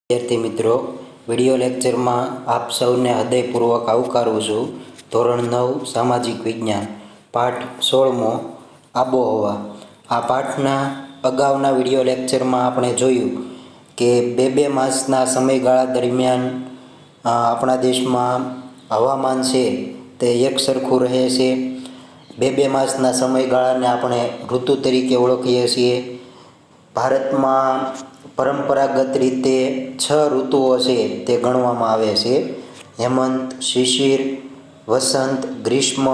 વિદ્યાર્થી મિત્રો, વિડિયો લેક્ચરમાં આપ સૌને હૃદયપૂર્વક આવકારું છું. ધોરણ 9 સામાજિક વિજ્ઞાન પાઠ 16મો આબોહવા. આ પાઠના અગાઉના વિડિયો લેક્ચરમાં આપણે જોયું કે બે માસના સમયગાળા દરમિયાન આપણા દેશમાં હવામાન છે તે એક સરખું રહે છે. બે માસના સમયગાળાને આપણે ઋતુ તરીકે ઓળખીએ છીએ. ભારતમાં પરંપરાગત રીતે 6 ઋતુઓ છે તે ગણવામાં આવે છે: હેમંત, શિશિર, વસંત, ગ્રીષ્મ,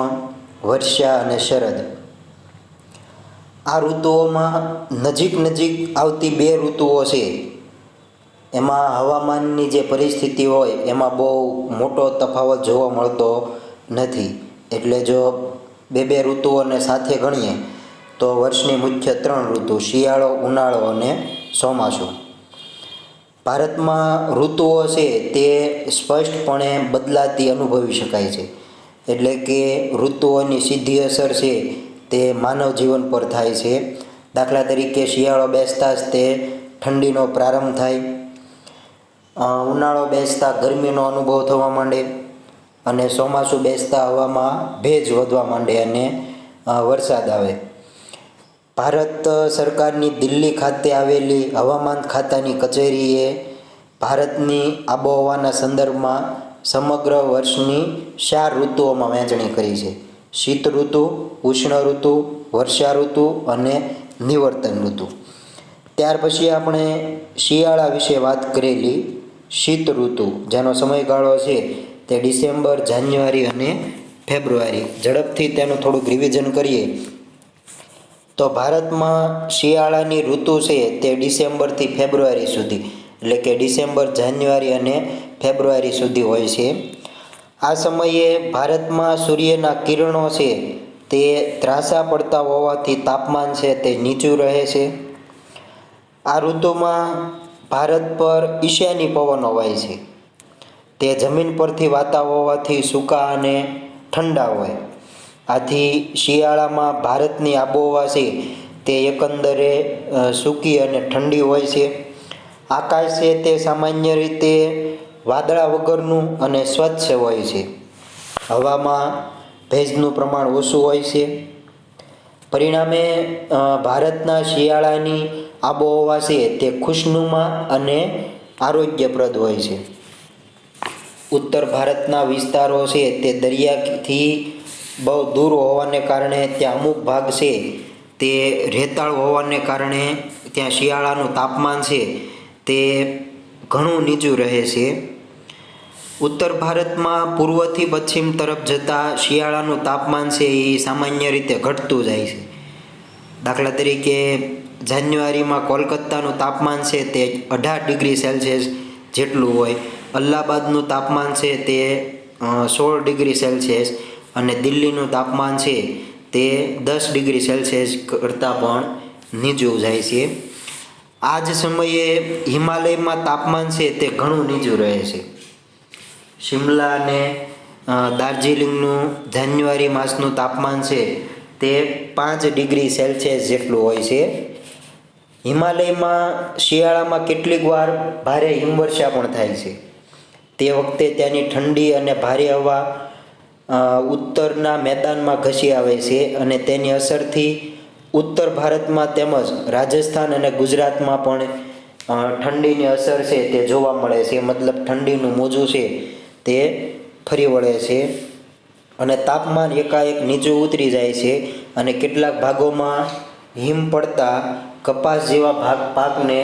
વર્ષા અને શરદ. આ ઋતુઓમાં નજીક આવતી 2 ઋતુઓ છે એમાં હવામાનની જે પરિસ્થિતિ હોય એમાં બહુ મોટો તફાવત જોવા મળતો નથી. એટલે જો બે ઋતુઓને સાથે ગણીએ તો વર્ષની મુખ્ય 3 ઋતુ શિયાળો, ઉનાળો અને ચોમાસું. ભારતમાં ઋતુઓ છે તે સ્પષ્ટપણે બદલાતી અનુભવી શકાય છે. એટલે કે ઋતુઓની સીધી અસર છે તે માનવ જીવન પર થાય છે. દાખલા તરીકે શિયાળો બેસતા જ તે ઠંડીનો પ્રારંભ થાય, ઉનાળો બેસતા ગરમીનો અનુભવ થવા માંડે અને ચોમાસું બેસતા હવામાં ભેજ વધવા માંડે અને વરસાદ આવે. ભારત સરકારની દિલ્હી ખાતે આવેલી હવામાન ખાતાની કચેરીએ ભારતની આબોહવાના સંદર્ભમાં સમગ્ર વર્ષની 4 ઋતુઓમાં વહેંચણી કરી છે: શીત ઋતુ, ઉષ્ણ ઋતુ, વર્ષા ઋતુ અને નિવર્તન ઋતુ. ત્યાર પછી આપણે શિયાળા વિશે વાત કરેલી. શીત ઋતુ જેનો સમયગાળો છે તે ડિસેમ્બર, જાન્યુઆરી અને ફેબ્રુઆરી. ઝડપથી તેનું થોડુંક રિવિઝન કરીએ તો ભારતમાં શિયાળાની ઋતુ છે તે ડિસેમ્બરથી ફેબ્રુઆરી સુધી, એટલે કે ડિસેમ્બર, જાન્યુઆરી અને ફેબ્રુઆરી સુધી હોય છે. આ સમયે ભારતમાં સૂર્યના કિરણો છે તે ત્રાંસા પડતા હોવાથી તાપમાન છે તે નીચું રહે છે. આ ઋતુમાં ભારત પર ઈશાની પવનો વાય છે. તે જમીન પરથી વાતા હોવાથી સૂકા અને ઠંડા હોય. આથી શિયાળામાં ભારતની આબોહવા છે તે એકંદરે સૂકી અને ઠંડી હોય છે. આકાશ છે તે સામાન્ય રીતે વાદળા વગરનું અને સ્વચ્છ હોય છે. હવામાં ભેજનું પ્રમાણ ઓછું હોય છે. પરિણામે ભારતના શિયાળાની આબોહવા છે તે ખુશનુમા અને આરોગ્યપ્રદ હોય છે. ઉત્તર ભારતના વિસ્તારો છે તે દરિયાથી બહુ દૂર હોવાને કારણે ત્યાં અમુક ભાગ છે તે રેતાળ હોવાને કારણે ત્યાં શિયાળાનું તાપમાન છે તે ઘણું નીચું રહે છે. ઉત્તર ભારતમાં પૂર્વથી પશ્ચિમ તરફ જતાં શિયાળાનું તાપમાન છે એ સામાન્ય રીતે ઘટતું જાય છે. દાખલા તરીકે જાન્યુઆરીમાં કોલકાતાનું તાપમાન છે તે 18 ડિગ્રી સેલ્સિયસ જેટલું હોય. અલ્હાબાદનું તાપમાન છે તે 16 ડિગ્રી સેલ્સિયસ અને દિલ્હીનું તાપમાન છે તે 10 ડિગ્રી સેલ્સિયસ કરતાં પણ નીચું જાય છે. આ જ સમયે હિમાલયમાં તાપમાન છે તે ઘણું નીચું રહે છે. શિમલા અને દાર્જિલિંગનું જાન્યુઆરી માસનું તાપમાન છે તે 5 ડિગ્રી સેલ્સિયસ જેટલું હોય છે. હિમાલયમાં શિયાળામાં કેટલીક વાર ભારે હિમવર્ષા પણ થાય છે. તે વખતે ત્યાંની ઠંડી અને ભારે હવા ઉત્તરના મેદાનમાં ઘસી આવે છે અને તેની અસરથી ઉત્તર ભારતમાં તેમજ રાજસ્થાન અને ગુજરાતમાં પણ ઠંડીની અસર છે તે જોવા મળે છે. મતલબ ઠંડીનું મોજું છે તે ફરી વળે છે અને તાપમાન એકાએક નીચું ઉતરી જાય છે અને કેટલાક ભાગોમાં હિમ પડતા કપાસ જેવા પાકને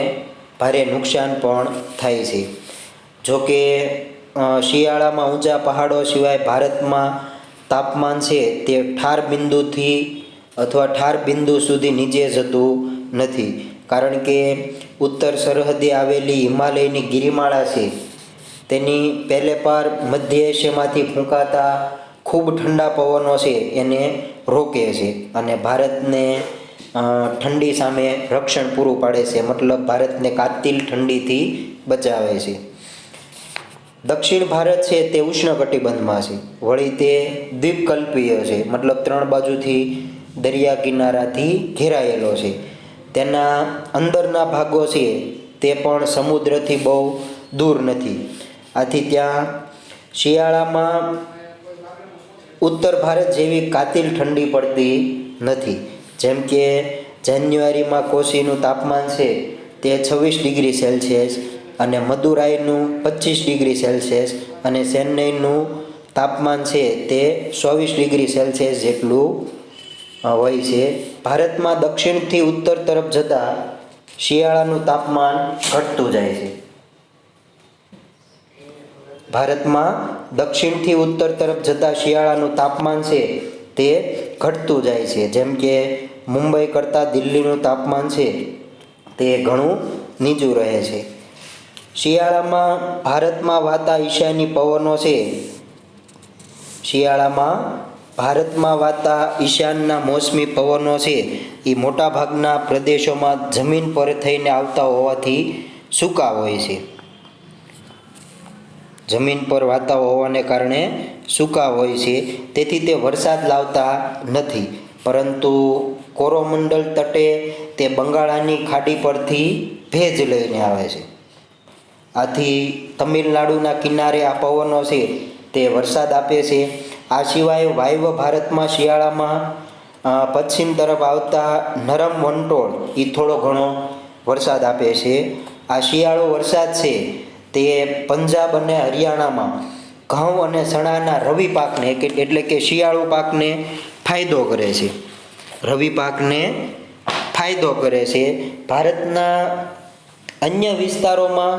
ભારે નુકસાન પણ થાય છે. જોકે શિયાળામાં ઊંચા પહાડો સિવાય ભારતમાં તાપમાન છે તે ઠાર બિંદુ સુધી નીચે જતું નથી. કારણ કે ઉત્તર સરહદે આવેલી હિમાલયની ગિરિમાળા છે તેની પહેલે પાર મધ્ય એશિયામાંથી ફૂંકાતા ખૂબ ઠંડા પવનો છે એને રોકે છે અને ભારતને ઠંડી સામે રક્ષણ પૂરું પાડે છે. મતલબ ભારતને કાતિલ ઠંડીથી બચાવે છે. દક્ષિણ ભારત છે તે ઉષ્ણકટિબંધમાં છે. વળી તે દ્વીપકલ્પીય છે, મતલબ 3 બાજુથી દરિયા કિનારાથી ઘેરાયેલો છે. તેના અંદરના ભાગો છે તે પણ સમુદ્રથી બહુ દૂર નથી. આથી ત્યાં શિયાળામાં ઉત્તર ભારત જેવી કાતિલ ઠંડી પડતી નથી. જેમ કે જાન્યુઆરીમાં કોશીનું તાપમાન છે તે 26 ડિગ્રી સેલ્સિયસ અને મદુરાઈનું 25 ડિગ્રી સેલ્સિયસ અને ચેન્નઈનું તાપમાન છે તે 24 ડિગ્રી સેલ્સિયસ જેટલું હોય છે. ભારતમાં દક્ષિણથી ઉત્તર તરફ જતાં શિયાળાનું તાપમાન ઘટતું જાય છે. ભારતમાં દક્ષિણથી ઉત્તર તરફ જતાં શિયાળાનું તાપમાન છે તે ઘટતું જાય છે. જેમ કે મુંબઈ કરતાં દિલ્હીનું તાપમાન છે તે ઘણું નીચું રહે છે. શિયાળામાં ભારતમાં વાતા ઈશાની પવનો છે, શિયાળામાં ભારતમાં વાતા ઈશાનના મોસમી પવનો છે એ મોટાભાગના પ્રદેશોમાં જમીન પર થઈને આવતા હોવાથી સૂકા હોય છે. જમીન પર વાતા હોવાને કારણે સૂકા હોય છે, તેથી તે વરસાદ લાવતા નથી. પરંતુ કોરોમંડલ તટે તે બંગાળાની ખાડી પરથી ભેજ લઈને આવે છે. આથી તમિલનાડુના કિનારે આ પવનો છે તે વરસાદ આપે છે. આ સિવાય વાયવ્ય ભારતમાં શિયાળામાં પશ્ચિમ તરફ આવતા નરમ વંટોળ એ થોડો ઘણો વરસાદ આપે છે. આ શિયાળો વરસાદ છે તે પંજાબ અને હરિયાણામાં ઘઉં અને ચણાના રવિ પાકને એટલે કે શિયાળુ પાકને ફાયદો કરે છે. રવિ પાકને ફાયદો કરે છે. ભારતના અન્ય વિસ્તારોમાં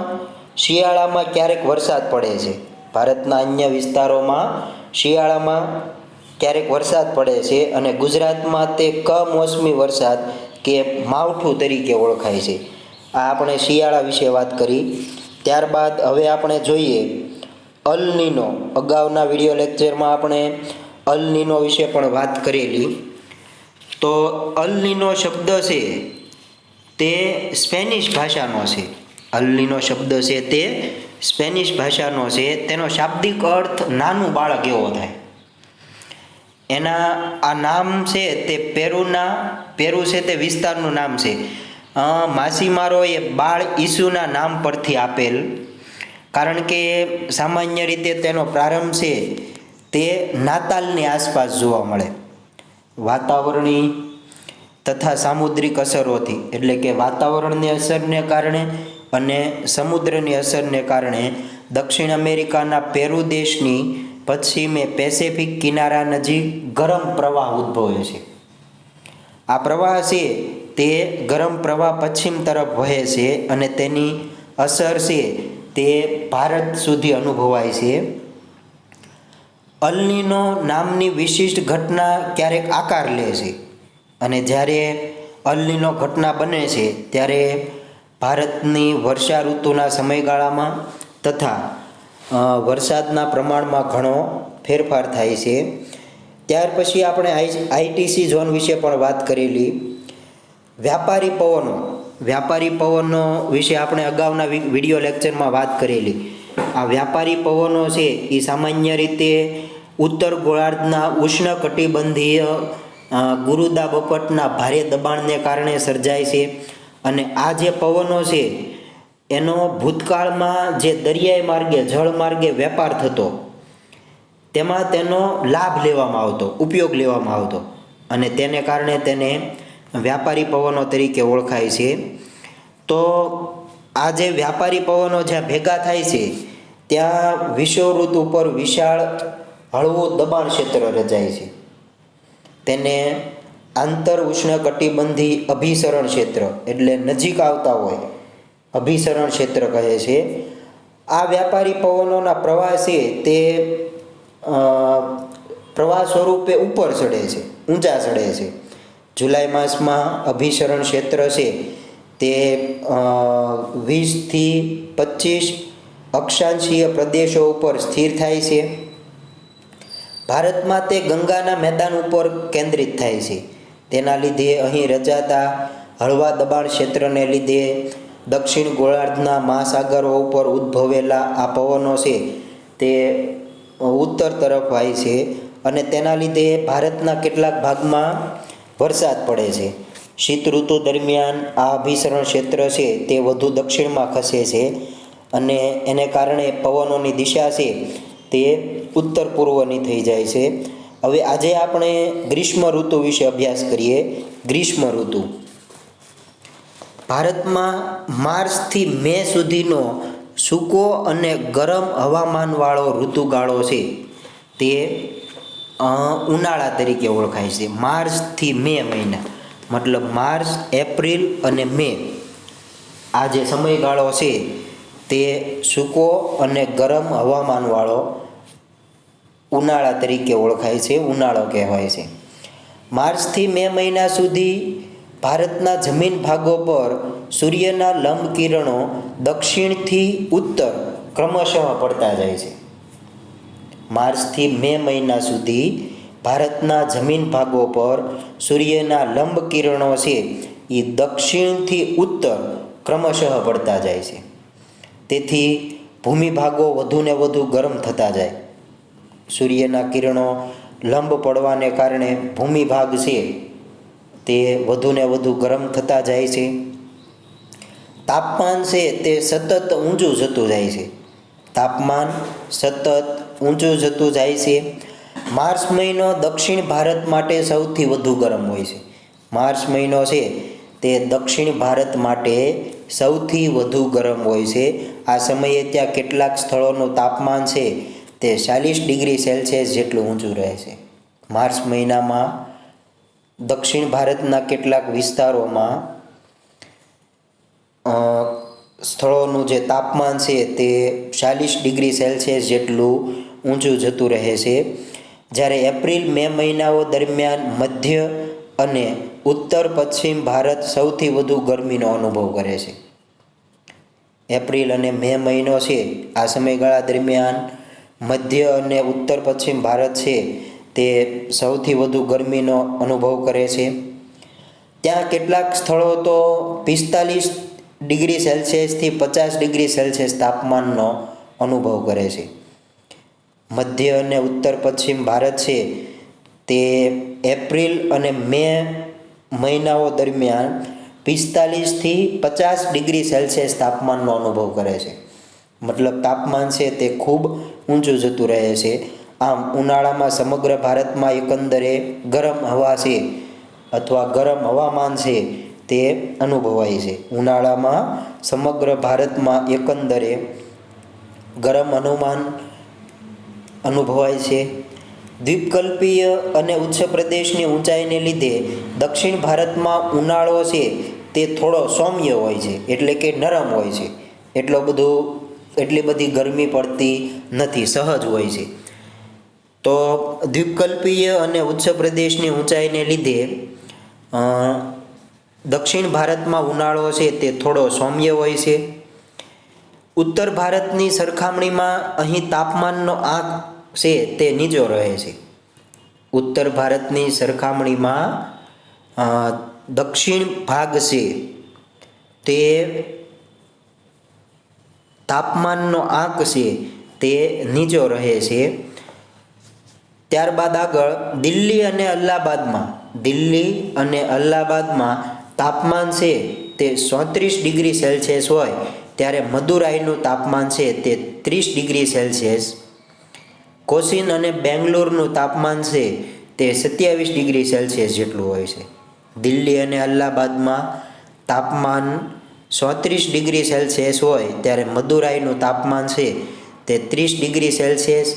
શિયાળામાં ક્યારેક વરસાદ પડે છે. ભારતના અન્ય વિસ્તારોમાં શિયાળામાં ક્યારેક વરસાદ પડે છે અને ગુજરાતમાં તે કમોસમી વરસાદ કે માવઠું તરીકે ઓળખાય છે. આ આપણે શિયાળા વિશે વાત કરી. ત્યારબાદ હવે આપણે જોઈએ અલ નીનો. અગાઉના વિડીયો લેક્ચરમાં આપણે અલ નીનો વિશે પણ વાત કરેલી. તો અલ નીનો શબ્દ છે તે સ્પેનિશ ભાષાનો છે. અલ નીનો શબ્દ છે તે સ્પેનિશ ભાષાનો છે. તેનો શાબ્દિક અર્થ નાનું બાળક એવો થાય. એના આ નામ છે તે પેરુ છે તે વિસ્તારનું નામ છે. માછીમારો એ બાળ ઈસુના નામ પરથી આપેલ, કારણ કે સામાન્ય રીતે તેનો પ્રારંભ છે તે નાતાલની આસપાસ જોવા મળે. વાતાવરણીય તથા સામુદ્રિક અસરોથી, એટલે કે વાતાવરણની અસરને કારણે અને સમુદ્રની અસરને કારણે દક્ષિણ અમેરિકાના પેરુ દેશની પશ્ચિમે પેસેફિક કિનારા નજીક ગરમ પ્રવાહ ઉદ્ભવે છે. આ પ્રવાહ છે તે ગરમ પ્રવાહ પશ્ચિમ તરફ વહે છે અને તેની અસર છે તે ભારત સુધી અનુભવાય છે. અલ નીનો નામની વિશિષ્ટ ઘટના ક્યારેક આકાર લે છે અને જ્યારે અલ નીનો ઘટના બને છે ત્યારે ભારતની વર્ષા ઋતુના સમયગાળામાં તથા વરસાદના પ્રમાણમાં ઘણો ફેરફાર થાય છે. ત્યાર પછી આપણે આઈટીસી ઝોન વિશે પણ વાત કરેલી. વ્યાપારી પવનો વિશે આપણે અગાઉના વિડીયો લેક્ચરમાં વાત કરેલી. આ વ્યાપારી પવનો છે એ સામાન્ય રીતે ઉત્તર ગોળાર્ધના ઉષ્ણકટિબંધીય ગુરુદાબપટના ભારે દબાણને કારણે સર્જાય છે. અને આ જે પવનો છે એનો ભૂતકાળમાં જે દરિયાઈ માર્ગે જળ માર્ગે વેપાર થતો તેમાં તેનો લાભ લેવામાં આવતો, ઉપયોગ લેવામાં આવતો અને તેને કારણે તેને વ્યાપારી પવનો તરીકે ઓળખાય છે. તો આ જે વ્યાપારી પવનો જ્યાં ભેગા થાય છે ત્યાં વિષુવવૃત્ત ઉપર વિશાળ હળવું દબાણ ક્ષેત્ર રચાય છે. તેને આંતર ઉષ્ણકટિબંધી અભિસરણ ક્ષેત્ર, એટલે નજીક આવતા હોય અભિસરણ ક્ષેત્ર કહે છે. આ વ્યાપારી પવનોના પ્રવાહ છે તે પ્રવાહ સ્વરૂપે ઉપર ચડે છે, ઊંચા ચડે છે. જુલાઈ માસમાં અભિસરણ ક્ષેત્ર છે તે 20થી 25 અક્ષાંશીય પ્રદેશો ઉપર સ્થિર થાય છે. ભારતમાં તે ગંગાના મેદાન ઉપર કેન્દ્રિત થાય છે. તેના લીધે અહીં રચાતા હળવા દબાણ ક્ષેત્રને લીધે દક્ષિણ ગોળાર્ધના મહાસાગરો ઉપર ઉદ્ભવેલા આ પવનો છે તે ઉત્તર તરફ વાય છે અને તેના લીધે ભારતના કેટલાક ભાગમાં વરસાદ પડે છે. શીત ઋતુ દરમિયાન આ અભિસરણ ક્ષેત્ર છે તે વધુ દક્ષિણમાં ખસે છે અને એને કારણે પવનોની દિશા છે તે ઉત્તર પૂર્વની થઈ જાય છે. હવે આજે આપણે ગ્રીષ્મ ઋતુ વિશે અભ્યાસ કરીએ. ગ્રીષ્મ ઋતુ ભારતમાં માર્ચથી મે સુધીનો સૂકો અને ગરમ હવામાનવાળો ઋતુગાળો છે તે ઉનાળા તરીકે ઓળખાય છે. માર્ચથી મે મહિના મતલબ માર્ચ, એપ્રિલ અને મે આ જે સમયગાળો છે તે સૂકો અને ગરમ હવામાનવાળો ઉનાળા તરીકે ઓળખાય છે, ઉનાળો કહેવાય છે. માર્ચથી મે મહિના સુધી ભારતના જમીન ભાગો પર સૂર્યના લંબ કિરણો દક્ષિણથી ઉત્તર ક્રમશઃ પડતા જાય છે. માર્ચથી મે મહિના સુધી ભારતના જમીન ભાગો પર સૂર્યના લંબ કિરણો છે એ દક્ષિણથી ઉત્તર ક્રમશઃ પડતા જાય છે. તેથી ભૂમિભાગો વધુને વધુ ગરમ થતા જાય. સૂર્યના કિરણો લંબ પડવાને કારણે ભૂમિભાગ છે તે વધુને વધુ ગરમ થતા જાય છે. તાપમાન છે તે સતત ઊંચું જતું જાય છે. તાપમાન સતત ઊંચું જતું જાય છે. માર્ચ મહિનો દક્ષિણ ભારત માટે સૌથી વધુ ગરમ હોય છે. માર્ચ મહિનો છે તે દક્ષિણ ભારત માટે સૌથી વધુ ગરમ હોય છે. આ સમયે ત્યાં કેટલાક સ્થળોનું તાપમાન છે તે 40 ડિગ્રી સેલ્સિયસ જેટલું ઊંચું રહે છે. માર્ચ મહિનામાં દક્ષિણ ભારતના કેટલાક વિસ્તારોમાં સ્થળોનું જે તાપમાન છે તે 40 ડિગ્રી સેલ્સિયસ જેટલું ઊંચું જતું રહે છે. જ્યારે એપ્રિલ મે મહિનાઓ દરમિયાન મધ્ય અને ઉત્તર પશ્ચિમ ભારત સૌથી વધુ ગરમીનો અનુભવ કરે છે. એપ્રિલ અને મે મહિનો છે આ સમયગાળા દરમિયાન મધ્ય અને ઉત્તર પશ્ચિમ ભારત છે તે સૌથી વધુ ગરમીનો અનુભવ કરે છે. ત્યાં કેટલાક સ્થળો તો 45 ડિગ્રી સેલ્સિયસથી 50 ડિગ્રી સેલ્સિયસ તાપમાનનો અનુભવ કરે છે. મધ્ય અને ઉત્તર પશ્ચિમ ભારત છે તે એપ્રિલ અને મે મહિનાઓ દરમિયાન 45થી 50 ડિગ્રી સેલ્સિયસ તાપમાનનો અનુભવ કરે છે. મતલબ તાપમાન છે તે ખૂબ ઊંચું જતું રહે છે. આમ ઉનાળામાં સમગ્ર ભારતમાં એકંદરે ગરમ હવા છે અથવા ગરમ હવામાન છે તે અનુભવાય છે. ઉનાળામાં સમગ્ર ભારતમાં એકંદરે ગરમ હવામાન અનુભવાય છે. દ્વીપકલ્પીય અને ઉચ્ચ પ્રદેશની ઊંચાઈને લીધે દક્ષિણ ભારતમાં ઉનાળો છે તે થોડો સૌમ્ય હોય છે, એટલે કે નરમ હોય છે. એટલી બધી ગરમી પડતી નથી, સહજ હોય છે. તો દ્વીપકલ્પીય અને ઉચ્ચ પ્રદેશની ઊંચાઈને લીધે દક્ષિણ ભારતમાં ઉનાળો છે તે થોડો સૌમ્ય હોય છે. ઉત્તર ભારતની સરખામણીમાં અહીં તાપમાનનો આંક છે તે નીચો રહે છે. ઉત્તર ભારતની સરખામણીમાં દક્ષિણ ભાગ છે તે તાપમાનનો આંક છે તે નીચો રહે છે. ત્યારબાદ આગળ દિલ્હી અને અલ્હાબાદમાં તાપમાન છે તે 34 ડિગ્રી સેલ્સિયસ હોય, ત્યારે મદુરાઈનું તાપમાન છે તે 30 ડિગ્રી સેલ્સિયસ. કોચીન અને બેંગ્લોરનું તાપમાન છે તે 27 ડિગ્રી સેલ્સિયસ જેટલું હોય છે. દિલ્હી અને અલ્હાબાદમાં તાપમાન 34 ડિગ્રી સેલ્સિયસ હોય, ત્યારે મદુરાઈનું તાપમાન છે તે 30 ડિગ્રી સેલ્સિયસ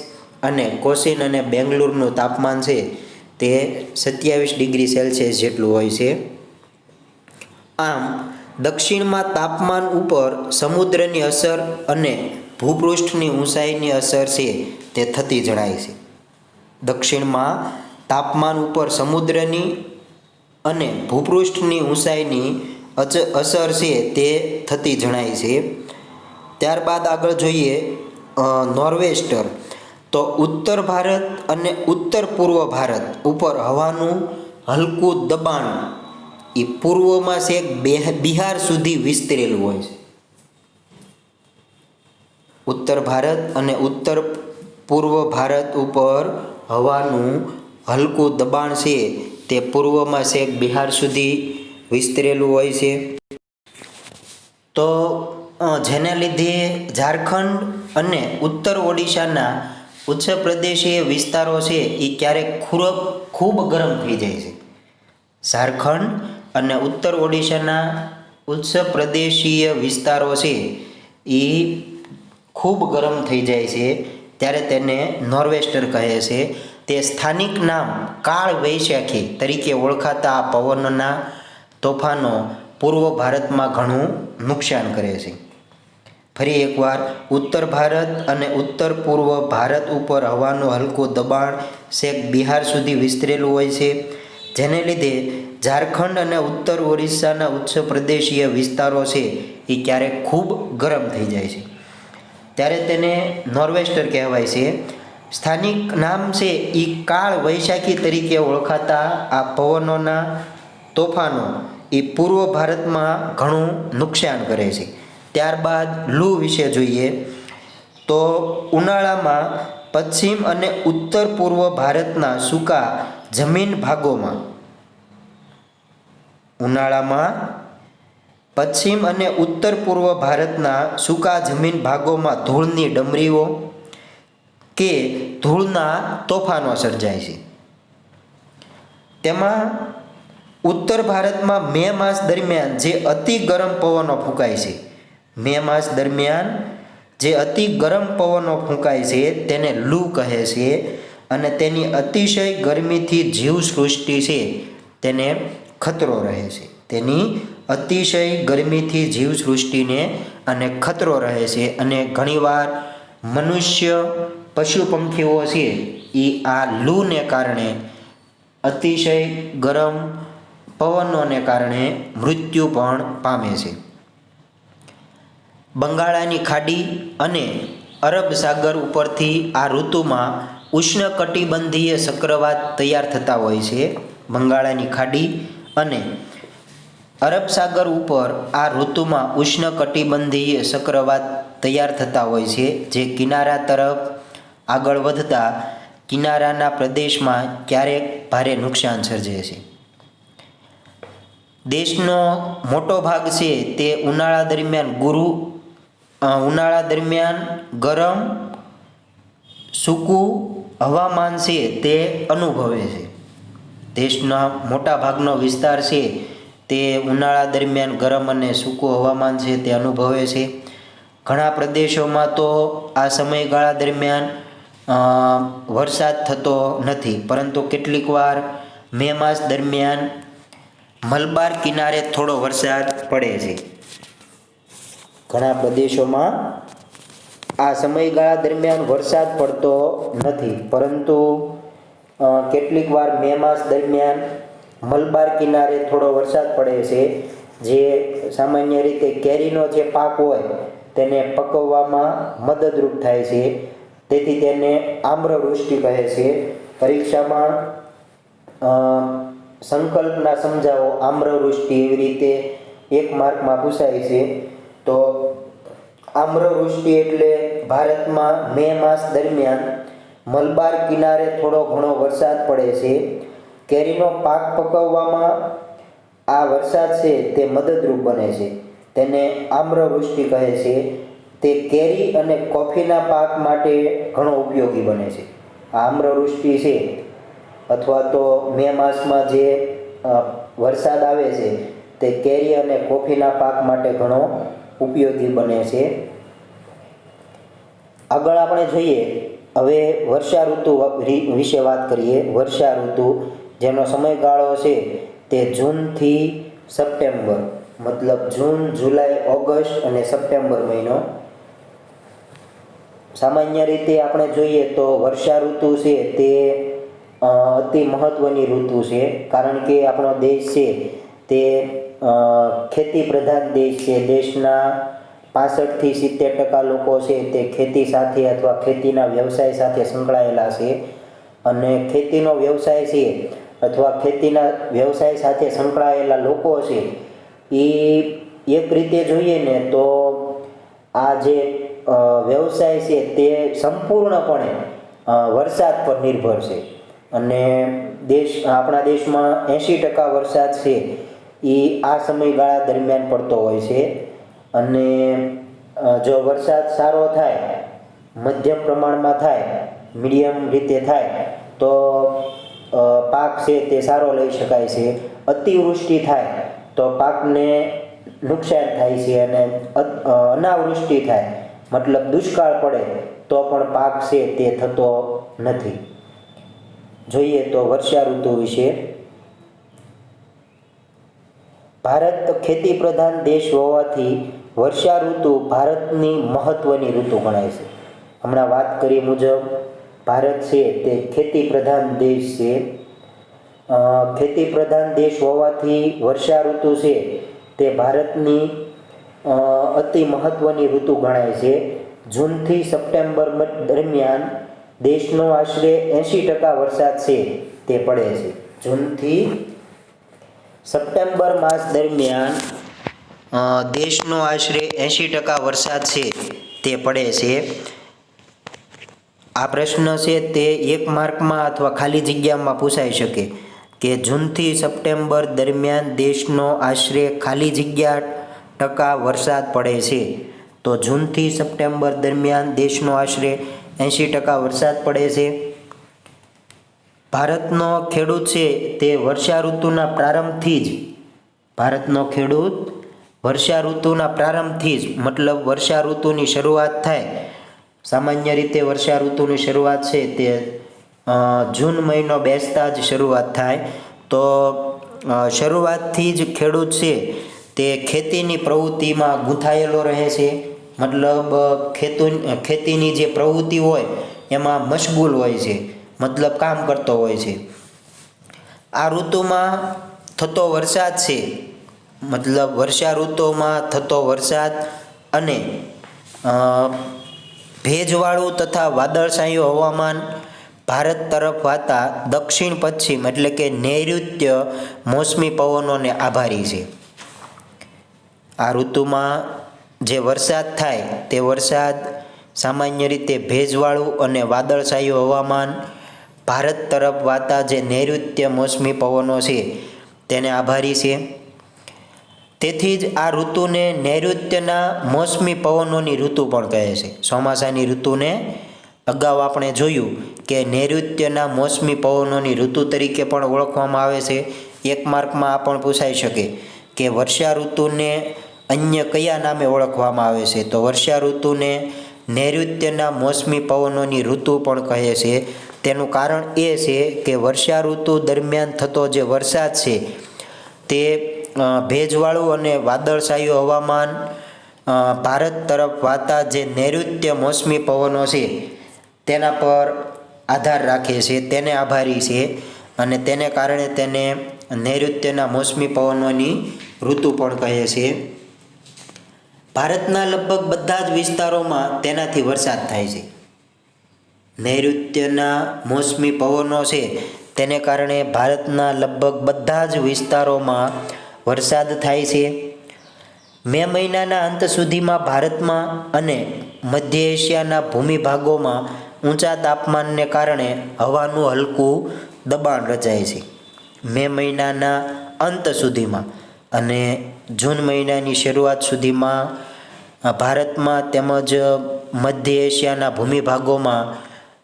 અને કોચીન અને બેંગ્લોરનું તાપમાન છે તે 27 ડિગ્રી સેલ્સિયસ જેટલું હોય છે. આમ દક્ષિણમાં તાપમાન ઉપર સમુદ્રની અસર અને ભૂપૃષ્ઠની ઊંચાઈની અસર છે તે થતી જણાય છે. દક્ષિણમાં તાપમાન ઉપર સમુદ્રની અને ભૂપૃષ્ઠની ઊંચાઈની અસર છે તે થતી જણાય છે. ત્યારબાદ આગળ જોઈએ નોર્વેસ્ટર. તો ઉત્તર ભારત અને ઉત્તર પૂર્વ ભારત ઉપર હવાનું હલકું દબાણ એ પૂર્વમાં છેક બિહાર સુધી વિસ્તરેલું હોય છે. ઉત્તર ભારત અને ઉત્તર પૂર્વ ભારત ઉપર હવાનું હલકું દબાણ છે તે પૂર્વમાં છેક બિહાર સુધી વિસ્તરેલું હોય છે. તો જેને લીધે ઝારખંડ અને ઉત્તર ઓડિશાના ઉચ્ચ પ્રદેશીય વિસ્તારો છે એ ક્યારેક ખૂબ ગરમ થઈ જાય છે. ઝારખંડ અને ઉત્તર ઓડિશાના ઉચ્ચ પ્રદેશીય વિસ્તારો છે એ ખૂબ ગરમ થઈ જાય છે ત્યારે તેને નોર્વેસ્ટર કહે છે. તે સ્થાનિક નામ કાળ વૈશાખી તરીકે ઓળખાતા આ પવનના તોફાનો પૂર્વ ભારતમાં ઘણું નુકસાન કરે છે. ફરી એકવાર, ઉત્તર ભારત અને ઉત્તર પૂર્વ ભારત ઉપર હવાનું હલકું દબાણ છેક બિહાર સુધી વિસ્તરેલું હોય છે, જેને લીધે ઝારખંડ અને ઉત્તર ઓરિસ્સાના ઉચ્ચ પ્રદેશીય વિસ્તારો છે એ ક્યારેક ખૂબ ગરમ થઈ જાય છે ત્યારે તેને નોર્વેસ્ટર કહેવાય છે. સ્થાનિક નામ છે એ કાળ વૈશાખી તરીકે ઓળખાતા આ પવનોના તોફાનો એ પૂર્વ ભારતમાં ઘણું નુકસાન કરે છે. ત્યારબાદ લૂ વિશે જોઈએ તો ઉનાળામાં પશ્ચિમ અને ઉત્તર પૂર્વ ભારતના સૂકા જમીન ભાગોમાં પશ્ચિમ અને ઉત્તર પૂર્વ ભારતના સૂકા જમીન ભાગોમાં ધૂળની ડમરીઓ કે ધૂળના તોફાનો સર્જાય છે. તેમાં ઉત્તર ભારતમાં મે માસ દરમિયાન જે અતિ ગરમ પવનો ફૂંકાય છે તેને લૂ કહે છે અને તેની અતિશય ગરમીથી જીવસૃષ્ટિ છે તેને ખતરો રહે છે. ખતરો રહે છે અને ઘણીવાર મનુષ્ય, પશુ પંખીઓ છે એ આ લૂને કારણે, અતિશય ગરમ પવનોને કારણે મૃત્યુ પણ પામે છે. બંગાળાની ખાડી અને અરબ સાગર ઉપરથી આ ઋતુમાં ઉષ્ણકટિબંધીય ચક્રવાત તૈયાર થતા હોય છે. બંગાળાની ખાડી અને અરબ સાગર ઉપર આ ઋતુમાં ઉષ્ણકટિબંધીય ચક્રવાત તૈયાર થતા હોય છે, જે કિનારા તરફ આગળ વધતા કિનારાના પ્રદેશમાં ક્યારેક ભારે નુકસાન સર્જે છે. દેશનો મોટો ભાગ છે તે ઉનાળા દરમિયાન ગરમ સૂકું હવામાન છે તે અનુભવે છે. દેશના મોટા ભાગનો વિસ્તાર છે તે ઉનાળા દરમિયાન ગરમ અને સૂકું હવામાન છે તે અનુભવે છે. ઘણા પ્રદેશોમાં તો આ સમયગાળા દરમિયાન વરસાદ થતો નથી, પરંતુ કેટલીક વાર મે માસ દરમિયાન મલબાર કિનારે થોડો વરસાદ પડે છે. ઘણા પ્રદેશોમાં આ સમયગાળા દરમિયાન વરસાદ પડતો નથી, પરંતુ કેટલીક વાર મે માસ દરમિયાન મલબાર કિનારે થોડો વરસાદ પડે છે, જે સામાન્ય રીતે કેરીનો જે પાક હોય તેને પકવવામાં મદદરૂપ થાય છે. તેથી તેને આમ્રવૃષ્ટિ કહે છે. પરીક્ષામાં સંકલ્પના સમજાવો આમ્રવૃષ્ટિ એવી રીતે 1 માર્કમાં પૂછાય છે. તો આમ્રવૃષ્ટિ એટલે ભારતમાં મે માસ દરમિયાન મલબાર કિનારે થોડો ઘણો વરસાદ પડે છે. કેરીનો પાક પકવવામાં આ વરસાદ છે તે મદદરૂપ બને છે, તેને આમ્રવૃષ્ટિ કહે છે. તે કેરી અને કોફીના પાક માટે ઘણો ઉપયોગી બને છે. આમ્રવૃષ્ટિ છે અથવા તો મે માસમાં જે વરસાદ આવે છે તે કેરી અને કોફીના પાક માટે ઘણો ઉપયોગી બને છે. આગળ આપણે જોઈએ, હવે વર્ષા ઋતુ વિશે વાત કરીએ. વર્ષા ઋતુ જેનો સમયગાળો છે તે જૂનથી સપ્ટેમ્બર, મતલબ જૂન, જુલાઈ, ઓગસ્ટ અને સપ્ટેમ્બર મહિનો. સામાન્ય રીતે આપણે જોઈએ તો વર્ષા ઋતુ છે તે અતિ મહત્વની ઋતુ છે, કારણ કે આપણો દેશ છે તે ખેતી પ્રધાન દેશ છે. દેશના 65થી 70% લોકો છે તે ખેતી સાથે અથવા ખેતીના વ્યવસાય સાથે સંકળાયેલા છે. અને ખેતીનો વ્યવસાય છે અથવા ખેતીના વ્યવસાય સાથે સંકળાયેલા લોકો છે એ એક રીતે જોઈએ ને તો આ જે વ્યવસાય છે તે સંપૂર્ણપણે વરસાદ પર નિર્ભર છે. અને આપણા દેશમાં 80% વરસાદ છે એ આ સમયગાળા દરમિયાન પડતો હોય છે. અને જો વરસાદ સારો થાય, મધ્યમ પ્રમાણમાં થાય, મીડિયમ રીતે થાય તો પાક છે તે સારો લઈ શકાય છે. અતિવૃષ્ટિ થાય તો પાકને નુકસાન થાય છે અને અનાવૃષ્ટિ થાય મતલબ દુષ્કાળ પડે તો પણ પાક છે તે થતો નથી. જોઈએ તો વર્ષા ઋતુ વિશે. ભારત ખેતી પ્રધાન દેશ હોવાથી વર્ષા ઋતુ ભારતની મહત્વની ઋતુ ગણાય છે. હમણાં વાત કરી મુજબ ભારત છે તે ખેતી પ્રધાન દેશ છે. ખેતી પ્રધાન દેશ હોવાથી વર્ષા ઋતુ છે તે ભારતની અતિ મહત્વની ઋતુ ગણાય છે. જૂનથી સપ્ટેમ્બર દરમિયાન દેશનો આશરે 80% વરસાદ છે તે પડે છે. જૂનથી સપ્ટેમ્બર માસ દરમિયાન દેશનો આશરે 80% વરસાદ છે તે પડે છે. આ પ્રશ્ન છે તે 1 માર્કમાં અથવા ખાલી જગ્યામાં પૂછાઈ શકે કે જૂનથી સપ્ટેમ્બર દરમિયાન દેશનો આશરે ખાલી જગ્યા ટકા વરસાદ પડે છે. તો જૂનથી સપ્ટેમ્બર દરમિયાન દેશનો આશરે 80% વરસાદ પડે છે. ભારતનો ખેડૂત છે તે વર્ષા ઋતુના પ્રારંભથી જ વર્ષા ઋતુના પ્રારંભથી જ મતલબ વર્ષા ઋતુની શરૂઆત થાય. સામાન્ય રીતે વર્ષા ઋતુની શરૂઆત છે તે જૂન મહિનો બેસતા જ શરૂઆત થાય. તો શરૂઆતથી જ ખેડૂત છે તે ખેતીની પ્રવૃત્તિમાં ગૂંથાયેલો રહે છે. મતલબ ખેતીની જે પ્રવૃત્તિ હોય એમાં મશગુલ હોય છે, મતલબ કામ કરતો હોય છે. આ ઋતુમાં થતો વરસાદ છે મતલબ વર્ષા ઋતુમાં થતો વરસાદ અને ભેજવાળું તથા વાદળછાયું હવામાન, ભારત તરફ વાતા દક્ષિણ પશ્ચિમ એટલે કે નૈઋત્ય મોસમી પવનોને આભારી છે. આ ઋતુમાં જે વરસાદ થાય તે વરસાદ સામાન્ય રીતે ભેજવાળું અને વાદળછાયું હવામાન, ભારત તરફ વાતા જે નૈઋત્ય મોસમી પવનો છે તેને આભારી છે. તેથી જ આ ઋતુને નૈઋત્યના મોસમી પવનોની ઋતુ પણ કહે છે. ચોમાસાની ઋતુને અગાઉ આપણે જોયું કે નૈઋત્યના મોસમી પવનોની ઋતુ તરીકે પણ ઓળખવામાં આવે છે. 1 માર્કમાં આ પણ પૂછાઈ શકે કે વર્ષા ઋતુને અન્ય કયા નામે ઓળખવામાં આવે છે. તો વર્ષા ઋતુને નૈઋત્યના મોસમી પવનોની ઋતુ પણ કહે છે. તેનું કારણ એ છે કે વર્ષા ઋતુ દરમિયાન થતો જે વરસાદ છે તે ભેજવાળું અને વાદળછાયું હવામાન, ભારત તરફ વાતા જે નૈઋત્ય મોસમી પવનો છે તેના પર આધાર રાખે છે, તેને આભારી છે અને તેને કારણે તેને નૈઋત્યના મોસમી પવનોની ઋતુ પણ કહે છે. ભારતના લગભગ બધા જ વિસ્તારોમાં તેનાથી વરસાદ થાય છે. નૈઋત્યના મોસમી પવનો છે તેને કારણે ભારતના લગભગ બધા જ વિસ્તારોમાં વરસાદ થાય છે. મે મહિનાના અંત સુધીમાં ભારતમાં અને મધ્ય એશિયાના ભૂમિભાગોમાં ઊંચા તાપમાનને કારણે હવાનું હલકું દબાણ રચાય છે. મે મહિનાના અંત સુધીમાં અને જૂન મહિનાની શરૂઆત સુધીમાં ભારતમાં તેમજ મધ્ય એશિયાના ભૂમિભાગોમાં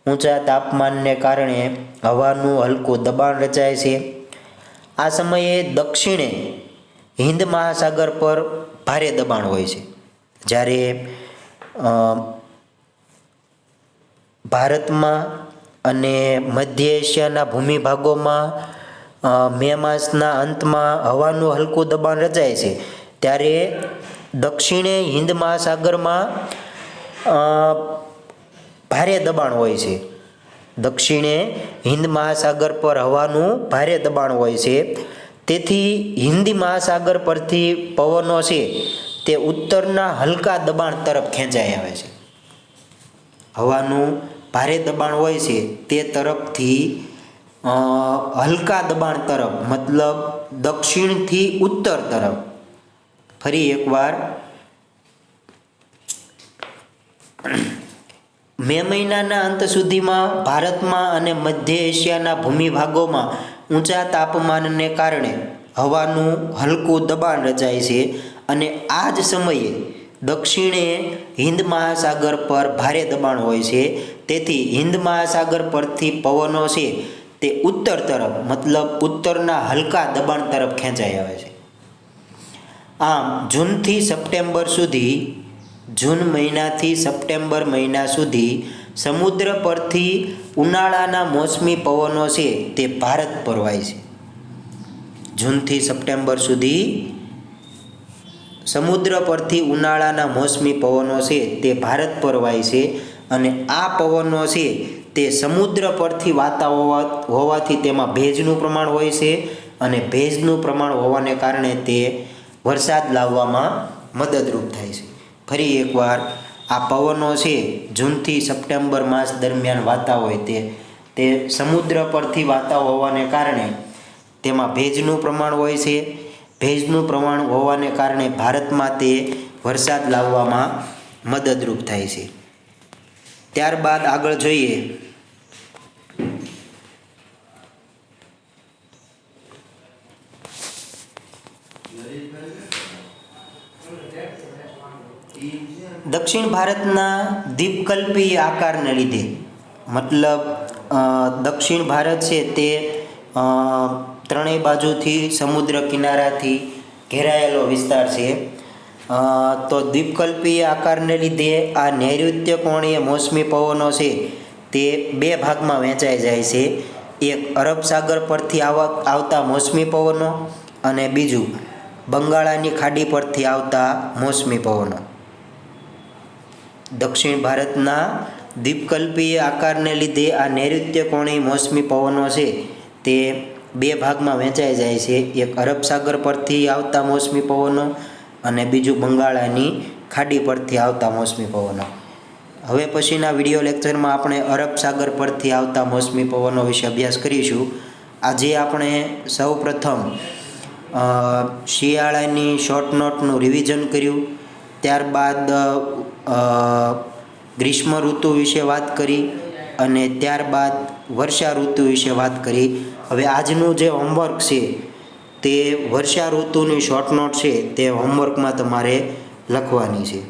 ઊંચા તાપમાનને કારણે હવાનું હલકું દબાણ રચાય છે. આ સમયે દક્ષિણે હિન્દ મહાસાગર પર ભારે દબાણ હોય છે. જ્યારે ભારતમાં અને મધ્ય એશિયાના ભૂમિભાગોમાં મે માસના અંતમાં હવાનું હલકું દબાણ રચાય છે, ત્યારે દક્ષિણે હિન્દ મહાસાગરમાં ભારે દબાણ હોય છે. દક્ષિણે હિન્દ મહાસાગર પર હવાનું ભારે દબાણ હોય છે. તેથી હિન્દ મહાસાગર પરથી પવનો છે તે ઉત્તરના હલકા દબાણ તરફ ખેંચાઈ આવે છે. હવાનું ભારે દબાણ હોય છે તે તરફથી હલકા દબાણ તરફ મતલબ દક્ષિણથી ઉત્તર તરફ. ફરી એકવાર, મે મહિનાના અંત સુધીમાં ભારતમાં અને મધ્ય એશિયાના ભૂમિભાગોમાં ઊંચા તાપમાનને કારણે હવાનું હલકું દબાણ રચાય છે અને આ જ સમયે દક્ષિણે હિન્દ મહાસાગર પર ભારે દબાણ હોય છે, તેથી હિન્દ મહાસાગર પરથી પવનો છે તે ઉત્તર તરફ મતલબ ઉત્તરના હલકા દબાણ તરફ ખેંચાઈ આવે છે. આમ જૂન મહિનાથી સપ્ટેમ્બર મહિના સુધી સમુદ્ર પરથી ઉનાળાના મોસમી પવનો છે તે ભારત પર વાય છે. જૂનથી સપ્ટેમ્બર સુધી સમુદ્ર પરથી ઉનાળાના મોસમી પવનો છે તે ભારત પર વાય છે, અને આ પવનો છે તે સમુદ્ર પરથી વાતા હોવાથી તેમાં ભેજનું પ્રમાણ હોય છે, અને ભેજનું પ્રમાણ હોવાને કારણે તે વરસાદ લાવવામાં મદદરૂપ થાય છે. ફરી એકવાર, આ પવનો છે જૂનથી સપ્ટેમ્બર માસ દરમિયાન વાતા હોય તે સમુદ્ર પરથી વાતા હોવાને કારણે તેમાં ભેજનું પ્રમાણ હોય છે. ભેજનું પ્રમાણ હોવાને કારણે ભારતમાં તે વરસાદ લાવવામાં મદદરૂપ થાય છે. ત્યારબાદ આગળ જોઈએ દક્ષિણ ભારતના દ્વીપકલ્પી આકારને લીધે મતલબ દક્ષિણ ભારત છે તે ત્રણેય બાજુથી સમુદ્ર કિનારાથી ઘેરાયેલો વિસ્તાર છે. તો દ્વીપકલ્પીય આકારને લીધે આ નૈઋત્ય કોણીય મોસમી પવનો છે તે બે ભાગમાં વહેંચાઈ જાય છે. એક અરબ સાગર પરથી આવતા મોસમી પવનો, અને બીજું બંગાળાની ખાડી પરથી આવતા મોસમી પવનો. દક્ષિણ ભારતના દ્વીપકલ્પીય આકારને લીધે આ નૈઋત્ય કોણીય મોસમી પવનો છે તે બે ભાગમાં વહેંચાઈ જાય છે. એક અરબ સાગર પરથી આવતા મોસમી પવનો, અને બીજું બંગાળાની ખાડી પરથી આવતા મોસમી પવનો. હવે પછીના વિડીયો લેક્ચરમાં આપણે અરબ સાગર પરથી આવતા મોસમી પવનો વિશે અભ્યાસ કરીશું. આજે આપણે સૌ પ્રથમ શિયાળાની શોર્ટ નોટનું રિવિઝન કર્યું, ત્યારબાદ ગ્રીષ્મ ઋતુ વિશે વાત કરી, અને ત્યારબાદ વર્ષા ઋતુ વિશે વાત કરી. હવે આજનું જે હોમવર્ક છે તે વર્ષા ઋતુની શોર્ટ નોટ છે તે હોમવર્કમાં તમારે લખવાની છે.